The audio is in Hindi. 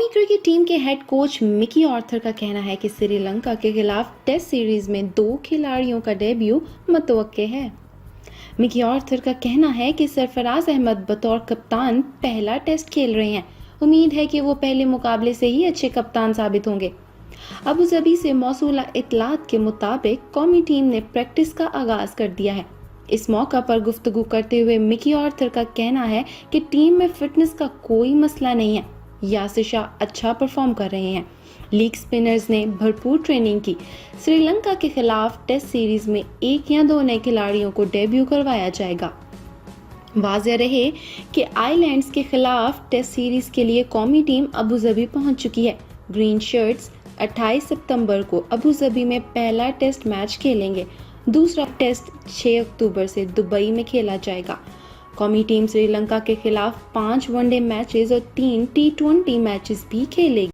कौमी क्रिकेट टीम के हेड कोच मिकी ऑर्थर का कहना है कि श्रीलंका के खिलाफ टेस्ट सीरीज में 2 खिलाड़ियों का डेब्यू मुतवक्के है। मिकी ऑर्थर का कहना है कि सरफराज अहमद बतौर कप्तान पहला टेस्ट खेल रहे हैं। उम्मीद है कि वो पहले मुकाबले से ही अच्छे कप्तान साबित होंगे। अबू धाबी से मौसूला इत्तलात के मुताबिक कौमी टीम ने प्रैक्टिस का आगाज कर दिया है। इस मौका पर गुफ्तगू करते हुए मिकी ऑर्थर का कहना है कि टीम में फिटनेस का कोई मसला नहीं है। यासिर शाह अच्छा परफॉर्म कर रहे हैं। लीग स्पिनर्स ने भरपूर ट्रेनिंग की। श्रीलंका के खिलाफ टेस्ट सीरीज में 1 या 2 नए खिलाड़ियों को डेब्यू करवाया जाएगा। वाज़ेह रहे कि आइलैंड्स के खिलाफ टेस्ट सीरीज के लिए कौमी टीम अबू धाबी पहुंच चुकी है। ग्रीन शर्ट्स 28 सितंबर को अबू धाबी में पहला टेस्ट मैच खेलेंगे। दूसरा टेस्ट 6 अक्टूबर से दुबई में खेला जाएगा। कौमी टीम श्रीलंका के खिलाफ 5 वनडे मैचेस और 3 T20 मैचेस भी खेलेगी।